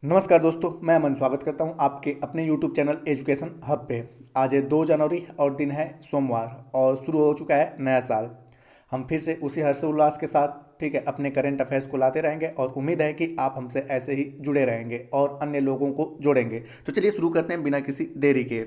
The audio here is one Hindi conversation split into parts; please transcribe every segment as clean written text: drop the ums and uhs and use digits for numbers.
नमस्कार दोस्तों, मैं अमन स्वागत करता हूं आपके अपने YouTube चैनल एजुकेशन हब पे। आज है 2 जनवरी और दिन है सोमवार और शुरू हो चुका है नया साल। हम फिर से उसी हर्षोल्लास के साथ ठीक है अपने करंट अफेयर्स को लाते रहेंगे और उम्मीद है कि आप हमसे ऐसे ही जुड़े रहेंगे और अन्य लोगों को जोड़ेंगे। तो चलिए शुरू करते हैं बिना किसी देरी के।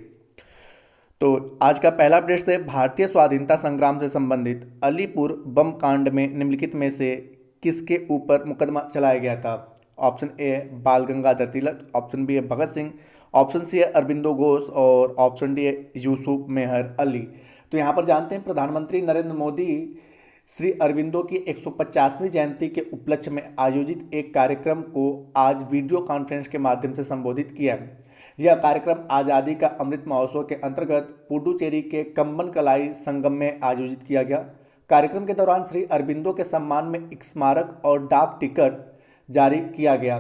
तो आज का पहला अपडेट है भारतीय स्वाधीनता संग्राम से संबंधित अलीपुर बम कांड में निम्नलिखित में से किसके ऊपर मुकदमा चलाया गया था। ऑप्शन ए है बाल गंगाधर तिलक, ऑप्शन बी है भगत सिंह, ऑप्शन सी है अरबिंदो घोष और ऑप्शन डी है यूसुफ मेहर अली। तो यहाँ पर जानते हैं प्रधानमंत्री नरेंद्र मोदी श्री अरबिंदो की 150वीं जयंती के उपलक्ष्य में आयोजित एक कार्यक्रम को आज वीडियो कॉन्फ्रेंस के माध्यम से संबोधित किया। यह कार्यक्रम आज़ादी का अमृत महोत्सव के अंतर्गत पुडुचेरी के कंबन कलाई संगम में आयोजित किया गया। कार्यक्रम के दौरान श्री अरबिंदो के सम्मान में एक स्मारक और डाक टिकट जारी किया गया।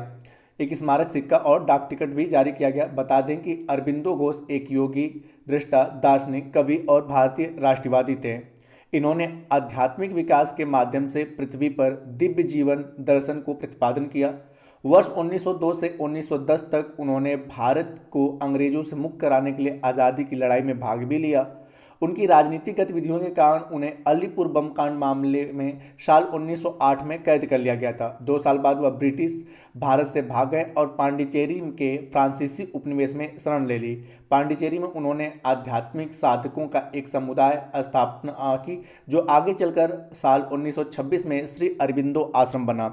एक स्मारक सिक्का और डाक टिकट भी जारी किया गया। बता दें कि अरबिंदो घोष एक योगी, दृष्टा, दार्शनिक, कवि और भारतीय राष्ट्रवादी थे। इन्होंने आध्यात्मिक विकास के माध्यम से पृथ्वी पर दिव्य जीवन दर्शन को प्रतिपादन किया। वर्ष 1902 से 1910 तक उन्होंने भारत को अंग्रेजों से मुक्त कराने के लिए आज़ादी की लड़ाई में भाग भी लिया। उनकी राजनीतिक गतिविधियों के कारण उन्हें अलीपुर बम कांड मामले में साल 1908 में कैद कर लिया गया था। 2 साल बाद वह ब्रिटिश भारत से भाग गए और पांडिचेरी के फ्रांसीसी उपनिवेश में शरण ले ली। पांडिचेरी में उन्होंने आध्यात्मिक साधकों का एक समुदाय स्थापना की, जो आगे चलकर साल 1926 में श्री अरबिंदो आश्रम बना।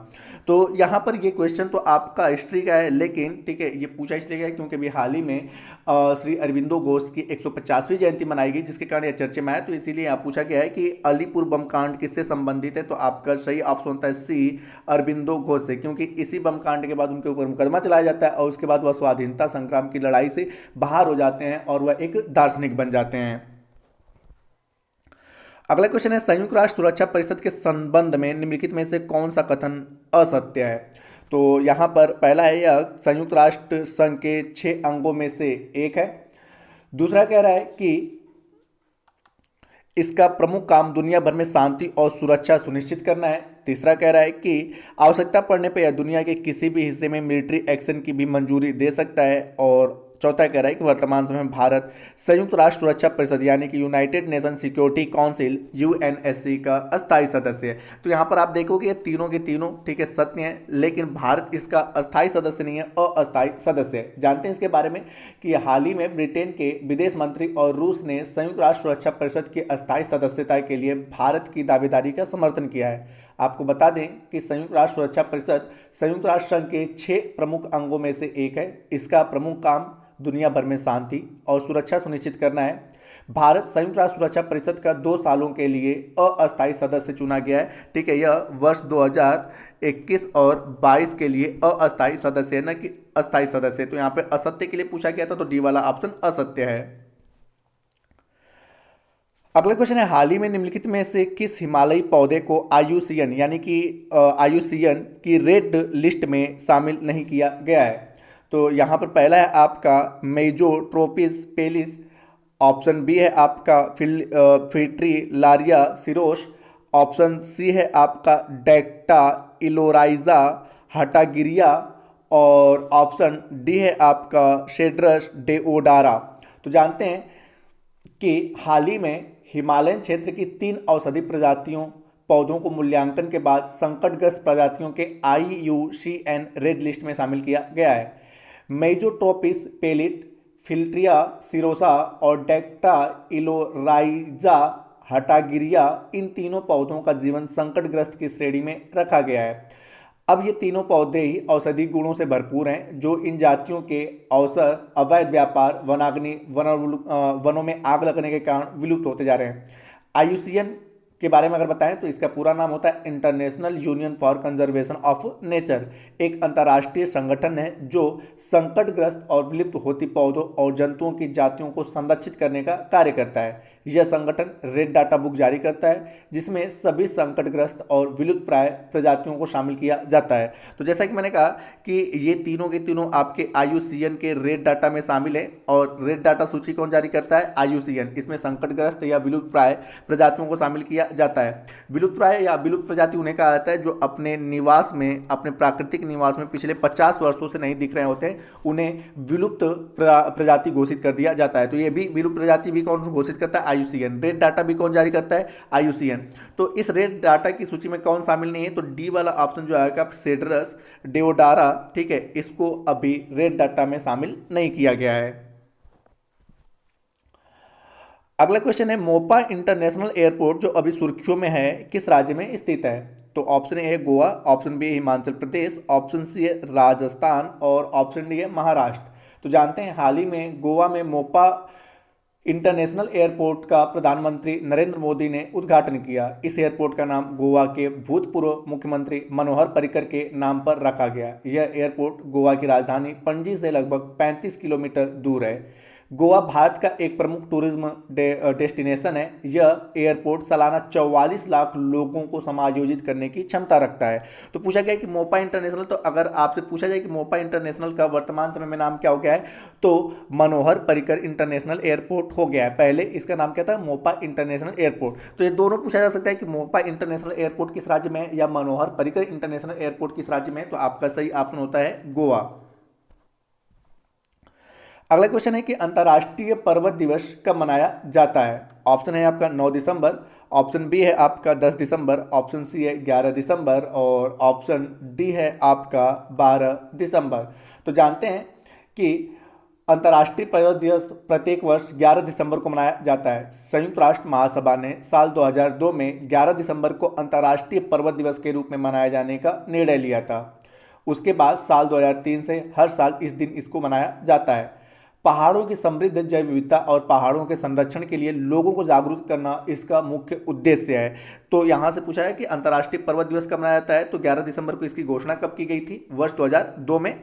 तो यहाँ पर ये क्वेश्चन तो आपका हिस्ट्री का है, लेकिन ठीक है ये पूछा इसलिए गया क्योंकि अभी हाल ही में श्री अरबिंदो घोष की 150वीं जयंती मनाई गई, जिसके कारण यह चर्चा में आया। तो इसीलिए यहाँ पूछा गया है कि अलीपुर बम कांड किससे संबंधित है। तो आपका सही ऑप्शन होता है सी, अरबिंदो घोष से, क्योंकि इसी बम कांड के बाद उनके ऊपर मुकदमा चलाया जाता है और उसके बाद वह स्वाधीनता संग्राम की लड़ाई से बाहर हो जाते हैं और वह एक दार्शनिक बन जाते हैं। अगला क्वेश्चन है संयुक्त राष्ट्र सुरक्षा परिषद के संबंध में निम्नलिखित में से कौन सा कथन असत्य है। तो यहाँ पर पहला है यह संयुक्त राष्ट्र संघ के 6 अंगों में से एक है। दूसरा कह रहा है कि इसका प्रमुख काम दुनिया भर में शांति और सुरक्षा सुनिश्चित करना है। तीसरा कह रहा है कि आवश्यकता पड़ने पर यह दुनिया के किसी भी हिस्से में मिलिट्री एक्शन की भी मंजूरी दे सकता है। और चौथा कह रहा है कि वर्तमान समय में भारत संयुक्त राष्ट्र सुरक्षा परिषद यानी कि United nation security council UNSC का अस्थायी सदस्य है। तो यहाँ पर आप देखोगे ये तीनों के तीनों ठीक है सत्य हैं, लेकिन भारत इसका अस्थायी सदस्य नहीं है, अस्थायी सदस्य है। जानते हैं इसके बारे में कि हाल ही में ब्रिटेन के विदेश मंत्री और रूस ने संयुक्त राष्ट्र सुरक्षा परिषद की अस्थायी सदस्यता के लिए भारत की दावेदारी का समर्थन किया है। आपको बता दें कि संयुक्त राष्ट्र सुरक्षा परिषद संयुक्त राष्ट्र संघ के 6 प्रमुख अंगों में से एक है। इसका प्रमुख काम दुनिया भर में शांति और सुरक्षा सुनिश्चित करना है। भारत संयुक्त राष्ट्र सुरक्षा परिषद का 2 सालों के लिए अस्थायी सदस्य चुना गया है। ठीक है, यह वर्ष 2021 और 22 के लिए अस्थायी सदस्य है, न कि अस्थायी सदस्य। तो यहाँ पे असत्य के लिए पूछा गया था, तो डी वाला ऑप्शन असत्य है। अगला क्वेश्चन है हाल ही में निम्नलिखित में से किस हिमालयी पौधे को आईयूसीएन यानी कि आईयूसीएन की रेड लिस्ट में शामिल नहीं किया गया है। तो यहाँ पर पहला है आपका मेजोट्रोपिस पेलिस, ऑप्शन बी है आपका फिट्री लारिया सिरोस, ऑप्शन सी है आपका डेक्टा इलोराइजा हटागिरिया और ऑप्शन डी है आपका शेड्रस डेओडारा। तो जानते हैं कि हाल ही में हिमालयन क्षेत्र की 3 औषधि प्रजातियों पौधों को मूल्यांकन के बाद संकटग्रस्त प्रजातियों के आईयूसीएन रेड लिस्ट में शामिल किया गया है। मेजोट्रोपिस पेलिट, फिल्ट्रिया सिरोसा और डेक्टा इलोराइजा हटागिरिया, इन तीनों पौधों का जीवन संकटग्रस्त की श्रेणी में रखा गया है। अब ये तीनों पौधे ही औषधि गुणों से भरपूर हैं, जो इन जातियों के औसत अवैध व्यापार, वनाग्नि, वनों में आग लगने के कारण विलुप्त होते जा रहे हैं। आईयूसीएन के बारे में अगर बताएं तो इसका पूरा नाम होता है international union for conservation of nature. एक अंतर्राष्ट्रीय संगठन है जो संकटग्रस्त और विलुप्त होती पौधों और जंतुओं की जातियों को संरक्षित करने का कार्य करता है। यह संगठन रेड डाटा बुक जारी करता है जिसमें सभी संकटग्रस्त और विलुप्तप्राय प्रजातियों को शामिल किया जाता है। तो जैसा कि मैंने कहा कि ये तीनों के तीनों आपके IUCN के रेड डाटा में शामिल है। और रेड डाटा सूची कौन जारी करता है? IUCN। इसमें संकटग्रस्त या विलुप्तप्राय प्रजातियों को शामिल किया जाता है। विलुप्तप्राय या विलुप्त प्रजाति उन्हें कहा जाता है जो अपने निवास में, अपने प्राकृतिक निवास में पिछले 50 वर्षों से नहीं दिख रहे होते हैं, उन्हें विलुप्त प्रजाति घोषित कर दिया जाता है। तो ये भी विलुप्त प्रजाति भी कौन घोषित करता है? IUCN। रेड डाटा भी कौन जारी करता है? IUCN। तो इस रेड डाटा की सूची में कौन शामिल नहीं है? तो डी वाला ऑप्शन जो आएगा सेड्रस डेओडारा, ठीक है, इसको अभी रेड डाटा में शामिल नहीं किया गया है। अगला क्वेश्चन है, मोपा इंटरनेशनल एयरपोर्ट जो अभी सुर्खियों में है किस राज्य में स्थित है? तो ऑप्शन ए है Goa, option B Himachal Pradesh, option C है राजस्थान और ऑप्शन डी है महाराष्ट्र। तो जानते हैं हाल ही में गोवा में मोपा इंटरनेशनल एयरपोर्ट का प्रधानमंत्री नरेंद्र मोदी ने उद्घाटन किया। इस एयरपोर्ट का नाम गोवा के भूतपूर्व मुख्यमंत्री मनोहर पर्रिकर के नाम पर रखा गया। यह एयरपोर्ट गोवा की राजधानी पणजी से लगभग 35 किलोमीटर दूर है। गोवा भारत का एक प्रमुख टूरिज्म डेस्टिनेशन है। यह एयरपोर्ट सालाना 44 लाख लोगों को समायोजित करने की क्षमता रखता है। तो पूछा गया कि मोपा इंटरनेशनल, तो अगर आपसे पूछा जाए कि मोपा इंटरनेशनल का वर्तमान समय में नाम क्या हो गया है, तो मनोहर पर्रिकर इंटरनेशनल एयरपोर्ट हो गया है। पहले इसका नाम क्या था? Mopa international airport. तो ये दोनों पूछा जा सकता है कि मोपा इंटरनेशनल एयरपोर्ट किस राज्य में है या मनोहर पर्रिकर इंटरनेशनल एयरपोर्ट किस राज्य में है। तो आपका सही ऑप्शन होता है गोवा। अगला क्वेश्चन है कि अंतर्राष्ट्रीय पर्वत दिवस कब मनाया जाता है? ऑप्शन है आपका 9 दिसंबर, ऑप्शन बी है आपका 10 दिसंबर, ऑप्शन सी है 11 दिसंबर और ऑप्शन डी है आपका 12 दिसंबर। तो जानते हैं कि अंतर्राष्ट्रीय पर्वत दिवस प्रत्येक वर्ष 11 दिसंबर को मनाया जाता है। संयुक्त राष्ट्र महासभा ने साल 2002 में 11 दिसंबर को अंतर्राष्ट्रीय पर्वत दिवस के रूप में मनाए जाने का निर्णय लिया था। उसके बाद साल 2003 से हर साल इस दिन इसको मनाया जाता है। पहाड़ों की समृद्ध जैव विविधता और पहाड़ों के संरक्षण के लिए लोगों को जागरूक करना इसका मुख्य उद्देश्य है। तो यहाँ से पूछा है कि अंतर्राष्ट्रीय पर्वत दिवस कब मनाया जाता है, तो 11 दिसंबर को इसकी घोषणा कब की गई थी? वर्ष 2002 में।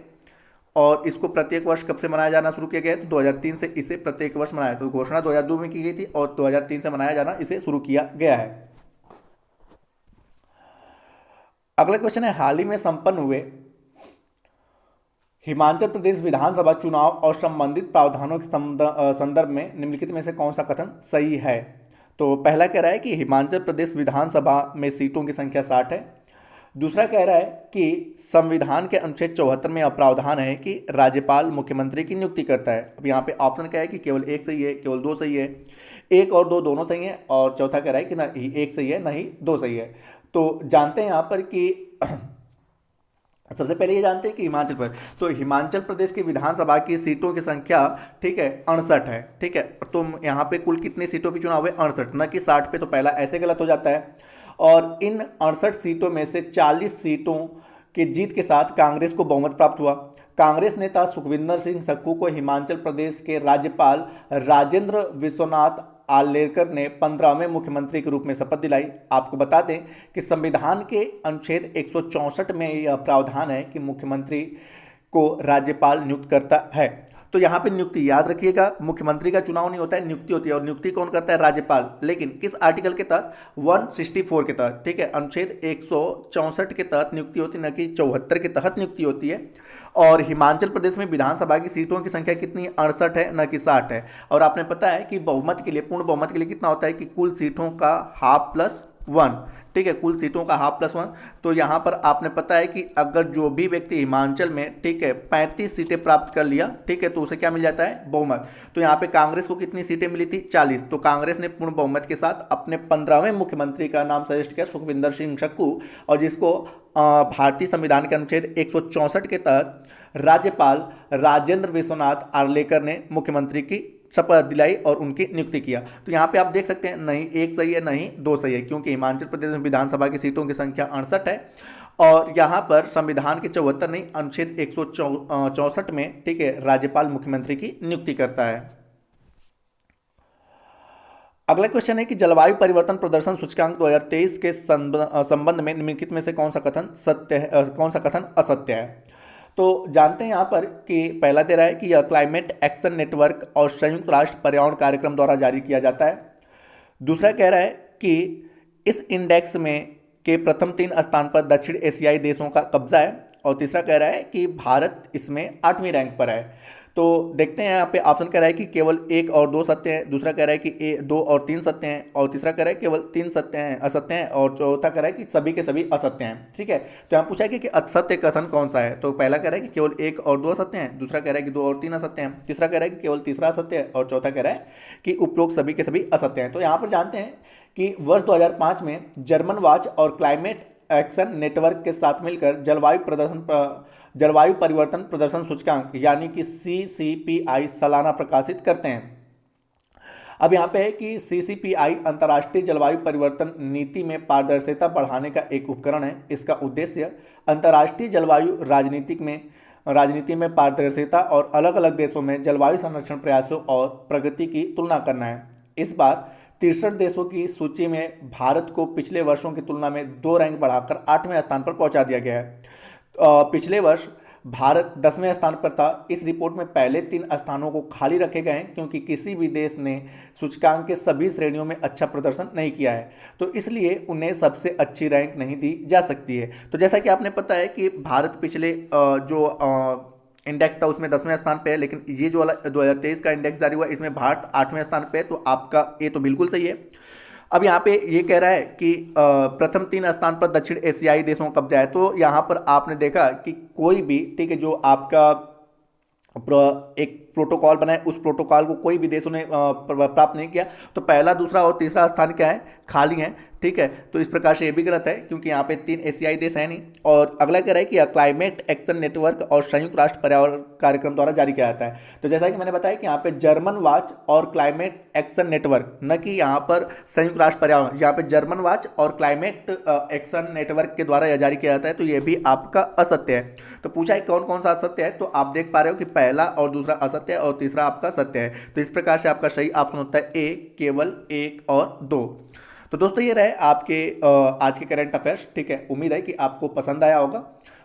और इसको प्रत्येक वर्ष कब से मनाया जाना शुरू किया गया? तो 2003 से इसे प्रत्येक वर्ष मनाया। तो घोषणा 2002 में की गई थी और 2003 से मनाया जाना इसे शुरू किया गया है। अगला क्वेश्चन है, हाल ही में संपन्न हुए हिमाचल प्रदेश विधानसभा चुनाव और संबंधित प्रावधानों के संदर्भ में निम्नलिखित में से कौन सा कथन सही है? तो पहला कह रहा है कि हिमाचल प्रदेश विधानसभा में सीटों की संख्या 60 है। दूसरा कह रहा है कि संविधान के अनुच्छेद 74 में यह प्रावधान है कि राज्यपाल मुख्यमंत्री की नियुक्ति करता है। अब यहाँ पे ऑप्शन क्या है कि केवल एक सही है, केवल दो सही है, एक और दो दोनों सही है, और चौथा कह रहा है कि ना ही एक सही है ना ही दो सही है। तो जानते हैं यहाँ पर कि सबसे पहले ये जानते हैं कि हिमाचल प्रदेश की विधानसभा की सीटों की संख्या, ठीक है, 68 है। ठीक है, तो यहाँ पे कुल कितनी सीटों की चुनाव है? 68, न कि 60 पे। तो पहला ऐसे गलत हो जाता है। और इन 68 सीटों में से 40 सीटों की जीत के साथ कांग्रेस को बहुमत प्राप्त हुआ। कांग्रेस नेता सुखविंदर सिंह सुक्खू को हिमाचल प्रदेश के राज्यपाल राजेंद्र विश्वनाथ आर्लेकर ने 15वें मुख्यमंत्री के रूप में शपथ दिलाई। आपको बता दें कि संविधान के अनुच्छेद 164 में यह प्रावधान है कि मुख्यमंत्री को राज्यपाल नियुक्त करता है। तो यहाँ पे नियुक्ति याद रखिएगा, मुख्यमंत्री का चुनाव नहीं होता है, नियुक्ति होती है। और नियुक्ति कौन करता है? राज्यपाल। लेकिन किस आर्टिकल के तहत? 164 के तहत। ठीक है, अनुच्छेद 164 के तहत नियुक्ति होती है, न कि 74 के तहत नियुक्ति होती है। और हिमाचल प्रदेश में विधानसभा की सीटों की संख्या कितनी? 68 है, न कि 60 है। और आपने पता है कि बहुमत के लिए, पूर्ण बहुमत के लिए कितना होता है कि कुल सीटों का हाफ प्लस 1। ठीक है, कुल सीटों का हाफ प्लस 1। तो यहाँ पर आपने पता है कि अगर जो भी व्यक्ति हिमाचल में, ठीक है, 35 सीटें प्राप्त कर लिया, ठीक है, तो उसे क्या मिल जाता है? बहुमत। तो यहाँ पे कांग्रेस को कितनी सीटें मिली थी? 40। तो कांग्रेस ने पूर्ण बहुमत के साथ अपने 15वें मुख्यमंत्री का नाम सजेस्ट किया, सुखविंदर सिंह सुक्खू, और जिसको भारतीय संविधान के अनुच्छेद 164 के तहत राज्यपाल राजेंद्र विश्वनाथ आर्लेकर ने मुख्यमंत्री की शपथ दिलाई और उनकी नियुक्ति किया। तो यहाँ पे आप देख सकते हैं, नहीं एक सही है नहीं दो सही है, क्योंकि हिमाचल प्रदेश में विधानसभा की सीटों की संख्या 68 है और यहाँ पर संविधान के 74 नहीं, अनुच्छेद 164 में, ठीक है, राज्यपाल मुख्यमंत्री की नियुक्ति करता है। अगला क्वेश्चन है कि जलवायु परिवर्तन प्रदर्शन सूचकांक 2023 के संबंध में निम्नलिखित में से कौन सा कथन सत्य है, कौन सा कथन असत्य है? तो जानते हैं यहाँ पर कि पहला दे रहा है कि यह क्लाइमेट एक्शन नेटवर्क और संयुक्त राष्ट्र पर्यावरण कार्यक्रम द्वारा जारी किया जाता है। दूसरा कह रहा है कि इस इंडेक्स में के प्रथम 3 स्थान पर दक्षिण एशियाई देशों का कब्जा है। और तीसरा कह रहा है कि भारत इसमें 8वीं रैंक पर है। तो देखते हैं यहाँ पे ऑप्शन कह रहा है कि केवल 1 और 2 सत्य हैं, दूसरा कह रहा है कि 2 और 3 सत्य हैं, और तीसरा कह रहा है केवल 3 सत्य हैं असत्य हैं, और चौथा कह रहा है कि सभी के सभी असत्य हैं। ठीक है, तो यहाँ पूछा है कि असत्य कथन कौन सा है। तो पहला कह रहा है कि केवल 1 और 2 असत्य हैं, दूसरा कह रहा है कि 2 और 3 असत्य हैं, तीसरा कह रहा है कि केवल तीसरा असत्य है, और चौथा कह रहा है कि उपरोक्त सभी के सभी असत्य हैं। तो यहाँ पर जानते हैं कि वर्ष 2005 में जर्मन वॉच और क्लाइमेट एक्शन नेटवर्क के साथ मिलकर जलवायु परिवर्तन प्रदर्शन सूचकांक यानी कि CCPI सालाना प्रकाशित करते हैं। अब यहाँ पे है कि CCPI अंतर्राष्ट्रीय जलवायु परिवर्तन नीति में पारदर्शिता बढ़ाने का एक उपकरण है। इसका उद्देश्य अंतर्राष्ट्रीय जलवायु राजनीति में पारदर्शिता और अलग अलग देशों में जलवायु संरक्षण प्रयासों और प्रगति की तुलना करना है। इस बार 63 देशों की सूची में भारत को पिछले वर्षों की तुलना में 2 रैंक बढ़ाकर 8वें स्थान पर पहुंचा दिया गया है। पिछले वर्ष भारत 10वें स्थान पर था। इस रिपोर्ट में पहले 3 स्थानों को खाली रखे गए हैं क्योंकि किसी भी देश ने सूचकांक के सभी श्रेणियों में अच्छा प्रदर्शन नहीं किया है, तो इसलिए उन्हें सबसे अच्छी रैंक नहीं दी जा सकती है। तो जैसा कि आपने पता है कि भारत पिछले जो इंडेक्स था उसमें 10वें स्थान पे है, लेकिन ये जो वाला 2023 का इंडेक्स जारी हुआ इसमें भारत 8वें स्थान पे है। तो आपका ये तो बिल्कुल सही है। अब यहाँ पे ये कह रहा है कि प्रथम 3 स्थान पर दक्षिण एशियाई देशों का कब्जा है। तो यहाँ पर आपने देखा कि कोई भी, ठीक है, जो आपका एक प्रोटोकॉल बना है उस प्रोटोकॉल को कोई भी देशों ने प्राप्त नहीं किया। तो पहला, दूसरा और तीसरा स्थान क्या है, खाली है। ठीक है, तो इस प्रकार से ये भी गलत है क्योंकि यहाँ पे 3 एशियाई देश है नहीं। और अगला कह रहा है कि क्लाइमेट एक्शन नेटवर्क और संयुक्त राष्ट्र पर्यावरण कार्यक्रम द्वारा जारी किया जाता है। तो जैसा कि मैंने बताया कि यहाँ पे जर्मन वॉच और क्लाइमेट एक्शन नेटवर्क, न कि यहाँ पर संयुक्त राष्ट्र पर्यावरण, यहाँ पे जर्मन वॉच और क्लाइमेट एक्शन नेटवर्क के द्वारा यह जारी किया जाता है। तो ये भी आपका असत्य है। तो पूछा है कौन कौन सा असत्य है, तो आप देख पा रहे हो कि पहला और दूसरा असत्य है और तीसरा आपका सत्य है। तो इस प्रकार से आपका सही ऑप्शन होता है ए, केवल 1 और 2। तो दोस्तों ये रहे आपके आज के करंट अफेयर्स। ठीक है, उम्मीद है कि आपको पसंद आया होगा।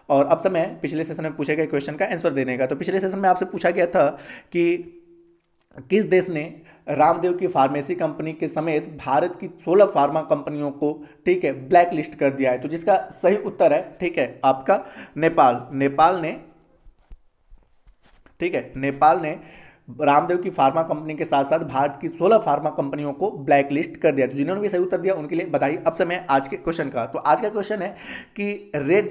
और अब समय है पिछले सेशन में पूछे गए क्वेश्चन का आंसर देने का। तो पिछले सेशन में आपसे पूछा गया था कि किस देश ने रामदेव की फार्मेसी कंपनी के समेत भारत की 16 फार्मा कंपनियों को, ठीक है, ब्लैक लिस्ट कर दिया है। तो जिसका सही उत्तर है, ठीक है, आपका नेपाल। नेपाल ने रामदेव की फार्मा कंपनी के साथ साथ भारत की 16 फार्मा कंपनियों को ब्लैक लिस्ट कर दिया। तो जिन्होंने भी सही उत्तर दिया उनके लिए बधाई। अब समय आज के क्वेश्चन का। तो आज का क्वेश्चन है कि रेड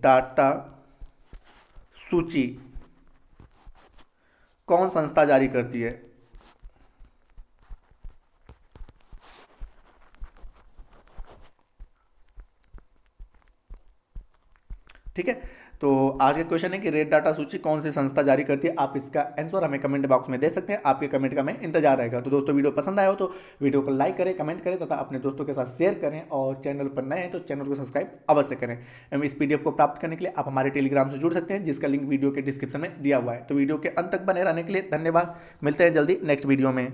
डाटा सूची कौन संस्था जारी करती है। ठीक है, तो आज का क्वेश्चन है कि रेड डाटा सूची कौन सी संस्था जारी करती है। आप इसका आंसर हमें कमेंट बॉक्स में दे सकते हैं। आपके कमेंट का मैं इंतजार रहेगा। तो दोस्तों वीडियो पसंद आया हो तो वीडियो को लाइक करें, कमेंट करें तथा अपने दोस्तों के साथ शेयर करें। और चैनल पर नए हैं तो चैनल को सब्सक्राइब अवश्य करें। एवं इस PDF को प्राप्त करने के लिए आप हमारे टेलीग्राम से जुड़ सकते हैं, जिसका लिंक वीडियो के डिस्क्रिप्शन में दिया हुआ है। तो वीडियो के अंत तक बने रहने के लिए धन्यवाद। मिलते हैं जल्दी नेक्स्ट वीडियो में।